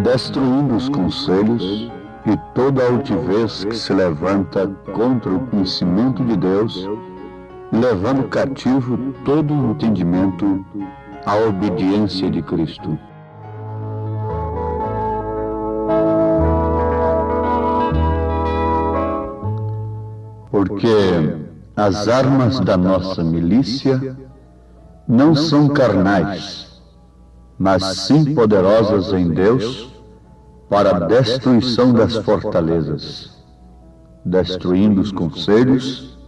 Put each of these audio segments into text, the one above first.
Destruindo os conselhos e toda altivez que se levanta contra o conhecimento de Deus, e levando cativo todo o entendimento à obediência de Cristo. Porque as armas da nossa milícia não são carnais, mas sim poderosas em Deus para a destruição das fortalezas, destruindo os conselhos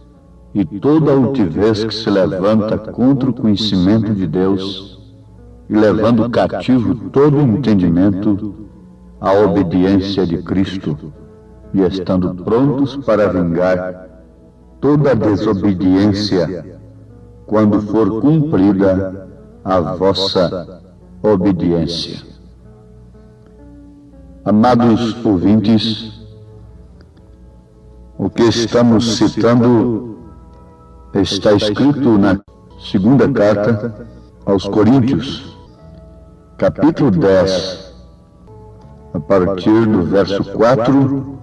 e toda altivez que se levanta contra o conhecimento de Deus, e levando cativo todo o entendimento à obediência de Cristo, e estando prontos para vingar toda a desobediência, quando for cumprida a vossa obediência. Amados ouvintes, o que estamos citando está escrito na segunda carta aos Coríntios, capítulo 10, a partir do verso 4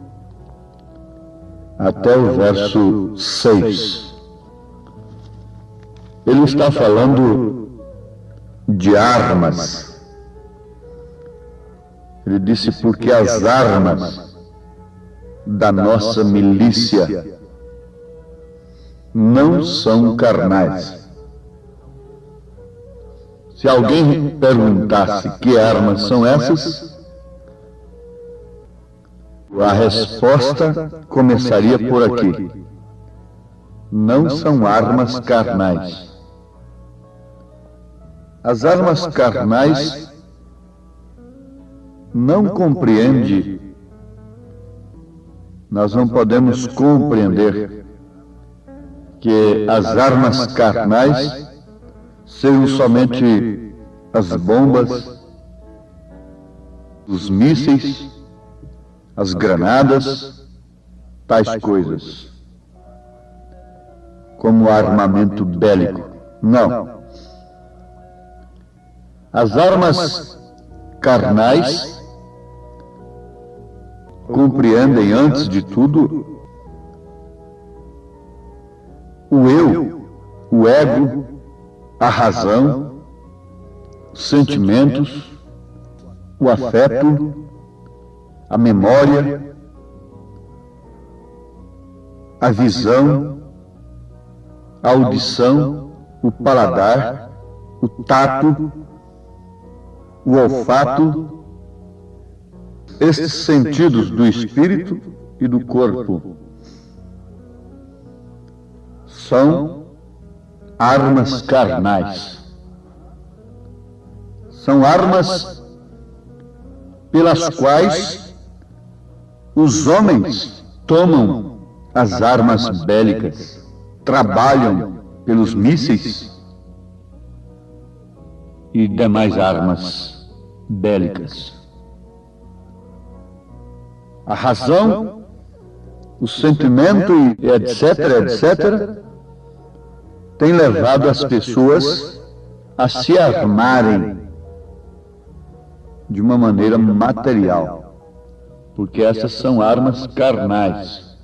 até o verso 6. Ele está falando de armas. Ele disse, porque as armas da nossa milícia não são carnais. Se alguém perguntasse que armas são essas, a resposta começaria por aqui. Não são armas carnais. As armas carnais não compreende, nós não podemos compreender que as armas carnais sejam somente as bombas, os mísseis, as granadas, tais coisas, como armamento bélico. Não. As armas carnais compreendem, antes de tudo, o eu, o ego, a razão, os sentimentos, o afeto, a memória, a visão, a audição, o paladar, o tato, o olfato, estes sentidos do espírito e do corpo são armas carnais. São armas pelas quais os homens tomam as armas bélicas, trabalham pelos mísseis e demais armas bélicas. A razão, o sentimento e etc., tem levado as pessoas a se armarem de uma maneira material, porque essas são armas carnais.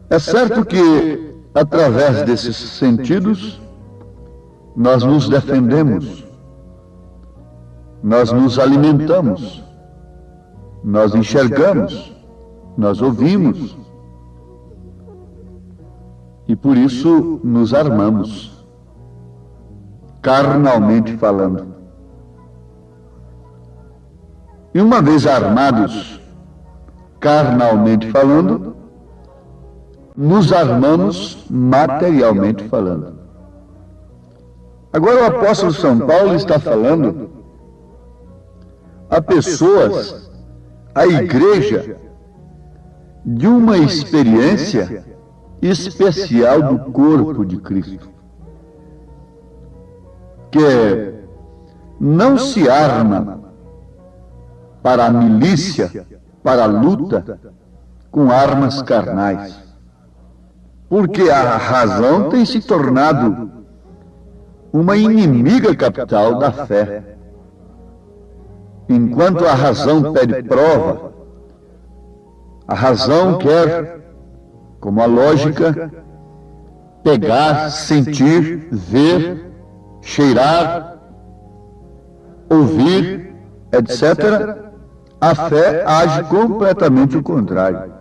É certo que, através desses sentidos, nós nos defendemos, nós nos alimentamos, nós enxergamos, nós ouvimos, e por isso nos armamos, carnalmente falando. E uma vez armados, carnalmente falando, nos armamos materialmente falando. Agora o apóstolo São Paulo está falando a pessoas, a igreja, de uma experiência especial do corpo de Cristo, que não se arma para a milícia, para a luta com armas carnais. Porque a razão tem se tornado uma inimiga capital da fé. Enquanto a razão pede prova, a razão quer, como a lógica, pegar, sentir, ver, cheirar, ouvir, etc. A fé age completamente o contrário.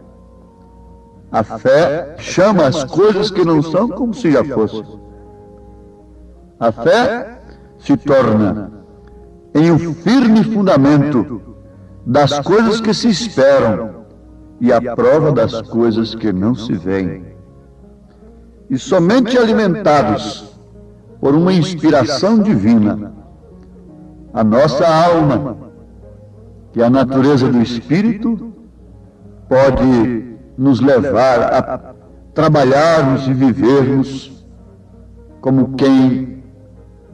A fé chama as coisas que não são como se já fossem. A fé se torna em um firme fundamento das coisas que se esperam e a prova das coisas que não se veem. E somente alimentados por uma inspiração divina, a nossa alma, que é a natureza do Espírito, pode nos levar a trabalharmos e vivermos como quem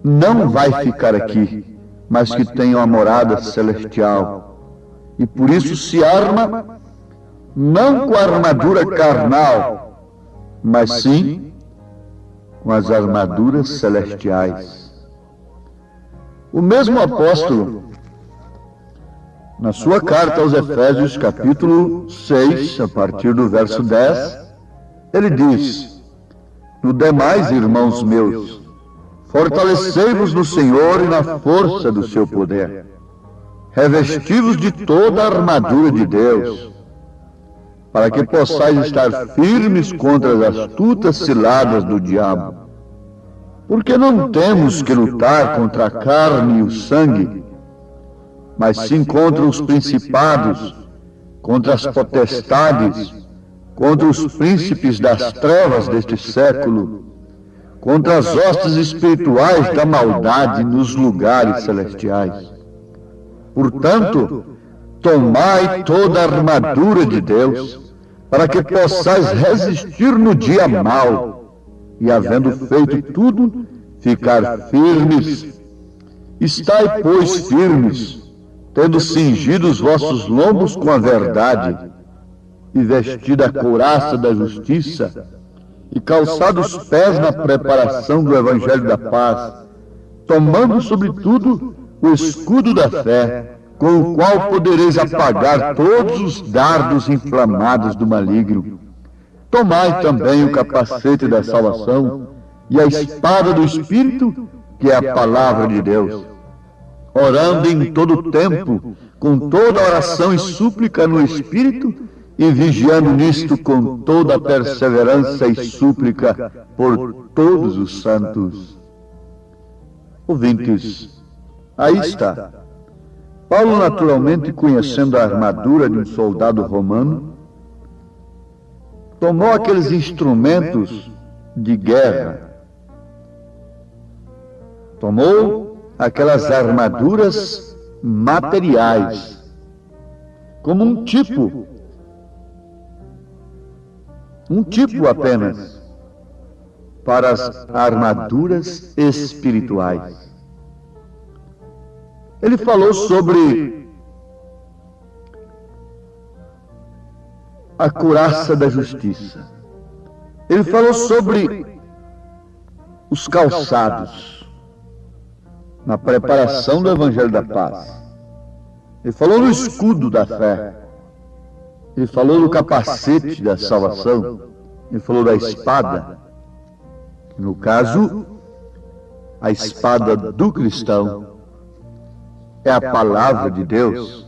não vai ficar aqui, mas que tem uma morada celestial. E por isso se arma não com a armadura carnal, mas sim com as armaduras celestiais. O mesmo apóstolo, na sua carta aos Efésios, capítulo 6, a partir do verso 10, ele diz: no demais, irmãos meus, fortalecei-vos no Senhor e na força do seu poder. Revesti-vos de toda a armadura de Deus, para que possais estar firmes contra as astutas ciladas do diabo. Porque não temos que lutar contra a carne e o sangue, mas sim contra os principados, contra as potestades, contra os príncipes das trevas deste século, contra as hostes espirituais da maldade nos lugares celestiais. Portanto, tomai toda a armadura de Deus, para que possais resistir no dia mau, e havendo feito tudo, ficar firmes. Estai, pois, firmes, tendo cingido os vossos lombos com a verdade, e vestida a couraça da justiça, e calçados os pés na preparação do Evangelho da paz, tomando sobretudo o escudo da fé, com o qual podereis apagar todos os dardos inflamados do maligno. Tomai também o capacete da salvação e a espada do Espírito, que é a palavra de Deus, orando em todo o tempo, com toda oração e súplica no Espírito, e vigiando nisto com toda a perseverança e súplica por todos os santos. Ouvintes, aí está. Paulo, naturalmente conhecendo a armadura de um soldado romano, tomou aqueles instrumentos de guerra, tomou aquelas armaduras materiais, como um tipo apenas, para as armaduras espirituais. Ele falou sobre a couraça da justiça. Ele falou sobre os calçados, na preparação do Evangelho da paz. Ele falou no escudo da fé. Ele falou do capacete da salvação. Ele falou da espada. No caso, a espada do cristão é a palavra de Deus.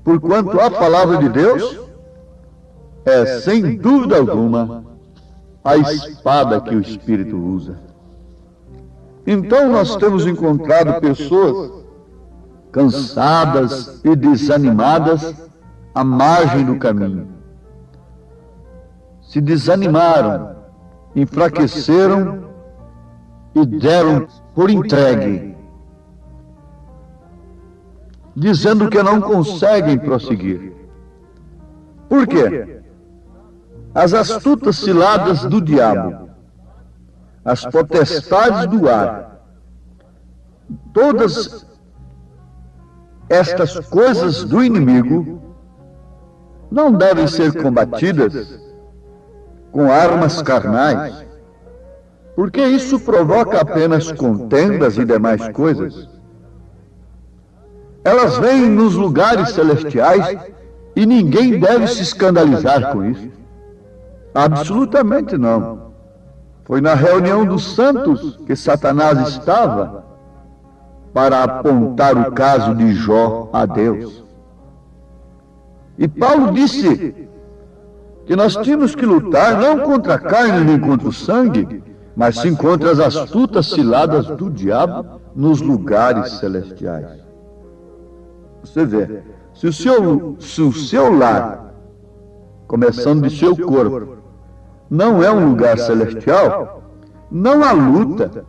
Porquanto a palavra de Deus é, sem dúvida alguma, a espada que o Espírito usa. Então nós temos encontrado pessoas cansadas e desanimadas à margem do caminho. Se desanimaram, enfraqueceram e deram por entregue, dizendo que não conseguem prosseguir. Por quê? As astutas ciladas do diabo, as potestades do ar, todas estas coisas do inimigo não devem ser combatidas com armas carnais, porque isso provoca apenas contendas e demais coisas. Elas vêm nos lugares celestiais e ninguém deve se escandalizar com isso. Absolutamente não. Foi na reunião dos santos que Satanás estava para apontar o caso de Jó a Deus. E Paulo disse que nós tínhamos que lutar não contra a carne nem contra o sangue, mas sim contra as astutas ciladas do diabo nos lugares celestiais. Você vê, se o seu lar, começando de seu corpo, não é um lugar celestial, não há luta.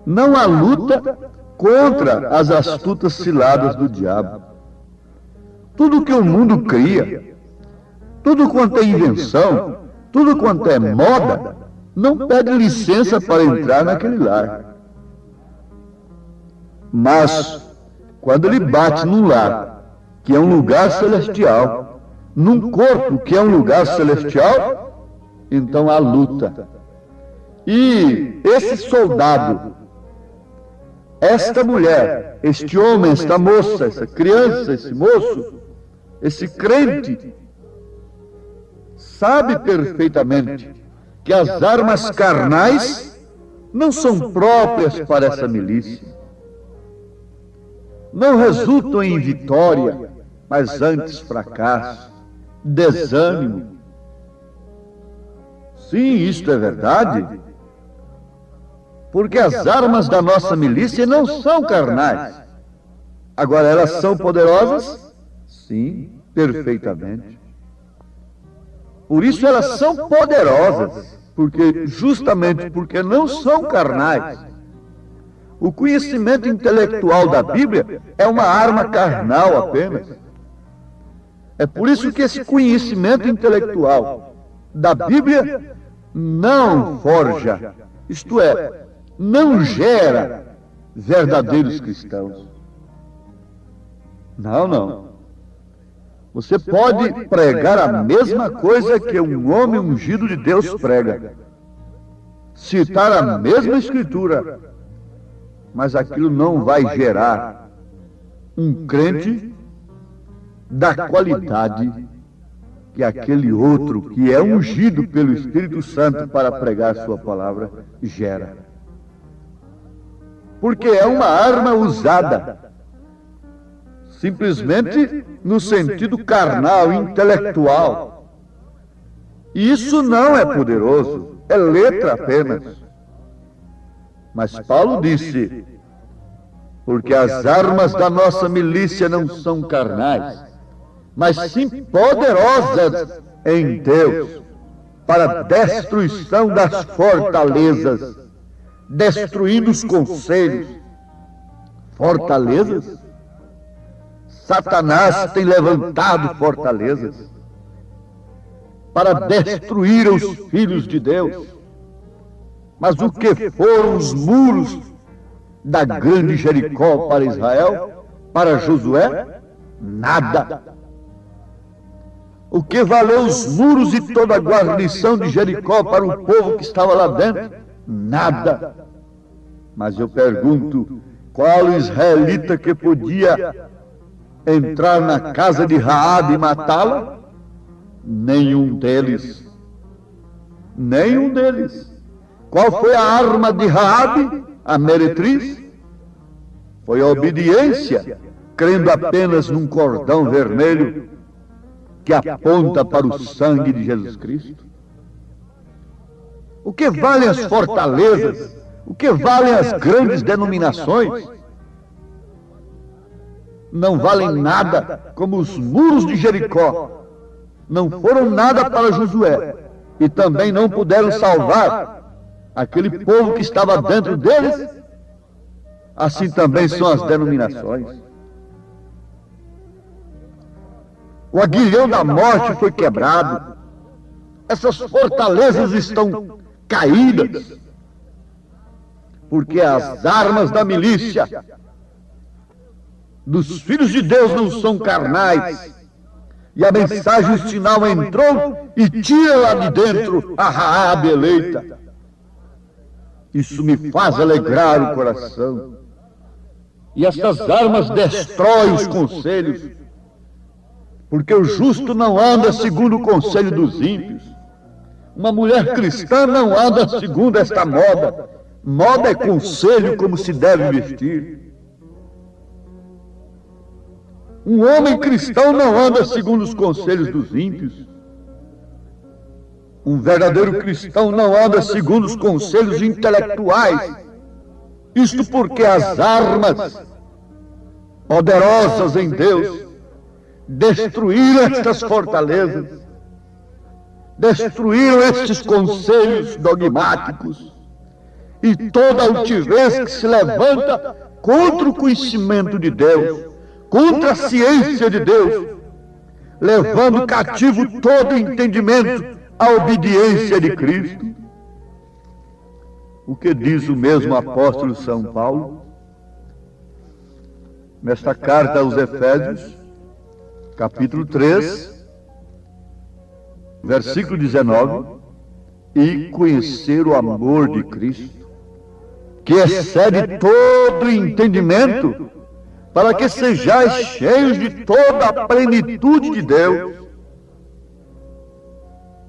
Não há luta contra as astutas ciladas do diabo. Tudo que o mundo cria, tudo quanto é invenção, tudo quanto é moda, não pede licença para entrar naquele lar. Mas, quando ele bate num lar, que é um lugar celestial, num corpo que é um lugar celestial, então há luta. E esse soldado, esta mulher, este homem, esta moça, essa criança, esse moço, esse crente, sabe perfeitamente que as armas carnais não são próprias para essa milícia. Não resultam em vitória, mas antes fracasso, desânimo. Sim, isto é verdade, porque as armas da nossa milícia não são carnais. Agora, elas são poderosas? Sim, perfeitamente. Por isso elas são poderosas, justamente porque não são carnais. O conhecimento intelectual da Bíblia é uma arma carnal apenas. É por isso que esse conhecimento intelectual da Bíblia não forja, isto é, não gera verdadeiros cristãos. Não. Você pode pregar a mesma coisa que um homem ungido de Deus prega, citar a mesma escritura, mas aquilo não vai gerar um crente da qualidade que aquele outro que é ungido pelo Espírito Santo para pregar sua palavra gera. Porque é uma arma usada simplesmente no sentido carnal, intelectual. E isso não é poderoso, é letra apenas. Mas Paulo disse, porque as armas da nossa milícia não são carnais, mas sim poderosas em Deus, para a destruição das fortalezas, destruindo os conselhos. Fortalezas? Satanás tem levantado fortalezas para destruir os filhos de Deus. Mas o que foram os muros da grande Jericó para Israel, para Josué? Nada. O que valeu os muros e toda a guarnição de Jericó para o povo que estava lá dentro? Nada. Mas eu pergunto, qual israelita que podia entrar na casa de Raabe e matá-la? Nenhum deles. Nenhum deles. Qual foi a arma de Raabe, a meretriz? Foi a obediência, crendo apenas num cordão vermelho que aponta para o sangue de Jesus Cristo. O que valem as fortalezas? O que valem as grandes denominações? Não valem nada, como os muros de Jericó. Não foram nada para Josué e também não puderam salvar aquele povo que estava dentro deles. Assim também são as denominações. O aguilhão da morte foi quebrado. Essas fortalezas estão caídas, porque as armas da milícia dos filhos de Deus não são carnais. E a mensagem final entrou e tira lá de dentro a Raabe eleita. Isso me faz alegrar o coração. E estas armas destroem os conselhos, porque o justo não anda segundo o conselho dos ímpios. Uma mulher cristã não anda segundo esta moda. Moda é conselho como se deve vestir. Um homem cristão não anda segundo os conselhos dos ímpios. Um verdadeiro cristão não anda segundo os conselhos intelectuais. Isto porque as armas poderosas em Deus destruíram estas fortalezas, destruíram estes conselhos dogmáticos e toda altivez que se levanta contra o conhecimento de Deus, contra a ciência de Deus, levando cativo todo entendimento à obediência de Cristo. O que diz o mesmo apóstolo São Paulo? Nesta carta aos Efésios, capítulo 3, versículo 19, e conhecer o amor de Cristo, que excede todo entendimento, para que sejais cheios de toda a plenitude de Deus.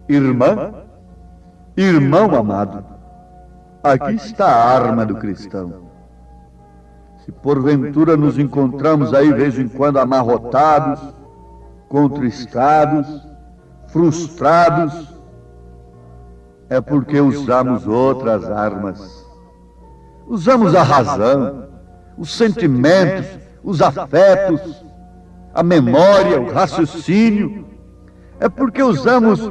Irmã, irmão amado, aqui está a arma do cristão. Se porventura nos encontramos aí, de vez em quando, amarrotados, contristados, frustrados, é porque usamos outras armas. Usamos a razão, os sentimentos, os afetos, a memória, o raciocínio. É porque usamos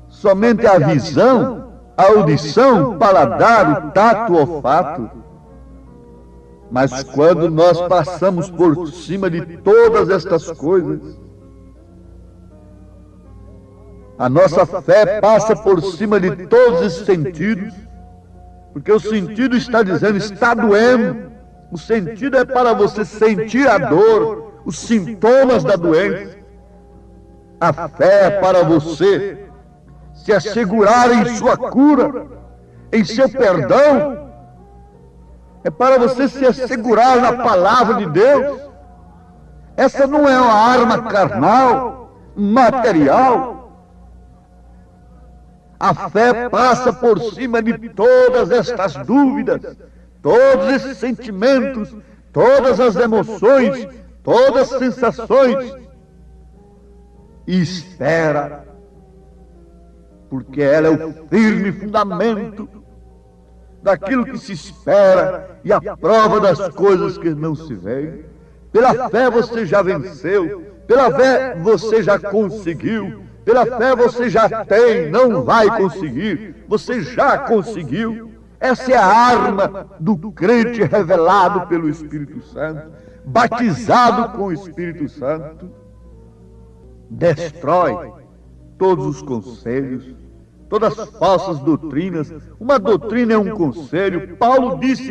somente a visão, a audição, o paladar, o tato, o olfato. Mas quando nós passamos por cima de todas estas coisas, a nossa fé passa por cima de todos esses sentidos, porque o sentido está dizendo, está doendo. O sentido é para você sentir a dor, os sintomas da doença. A fé é para você se assegurar em sua cura, em seu perdão. É para você se assegurar na palavra de Deus. Essa não é uma arma carnal, material. A fé passa por cima de todas estas dúvidas, todos esses sentimentos, todas as emoções, todas as sensações, e espera, porque ela é o firme fundamento daquilo que se espera e a prova das coisas que não se veem. Pela fé você já venceu, pela fé você já conseguiu, pela fé você já tem, não vai conseguir, você já conseguiu. Essa é a arma do crente revelado pelo Espírito Santo, batizado com o Espírito Santo. Destrói todos os conselhos, todas as falsas doutrinas. Uma doutrina é um conselho. Paulo disse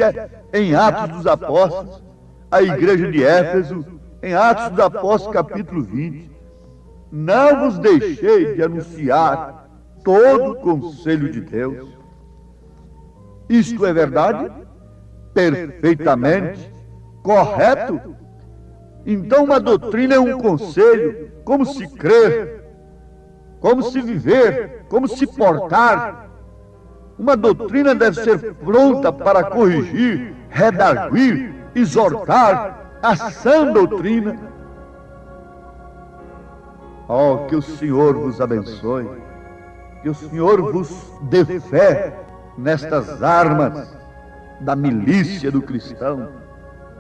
em Atos dos Apóstolos, à igreja de Éfeso, em Atos dos Apóstolos, capítulo 20, não vos deixei de anunciar todo o conselho de Deus. Isto é verdade? Perfeitamente correto. Então uma doutrina é um conselho, como se crer, como se viver, como se portar. Uma doutrina deve ser pronta para corrigir, redarguir, exortar a sã doutrina. Oh, que o Senhor vos abençoe, que o Senhor vos dê fé nestas armas da milícia do cristão,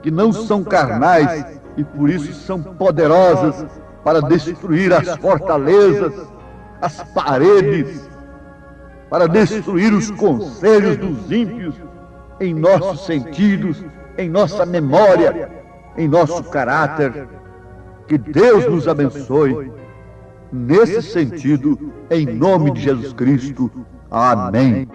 que não são carnais e por isso são poderosas para destruir as fortalezas, as paredes, para destruir os conselhos dos ímpios em nossos sentidos, em nossa memória, em nosso caráter. Que Deus nos abençoe nesse sentido, em nome de Jesus Cristo. Amém.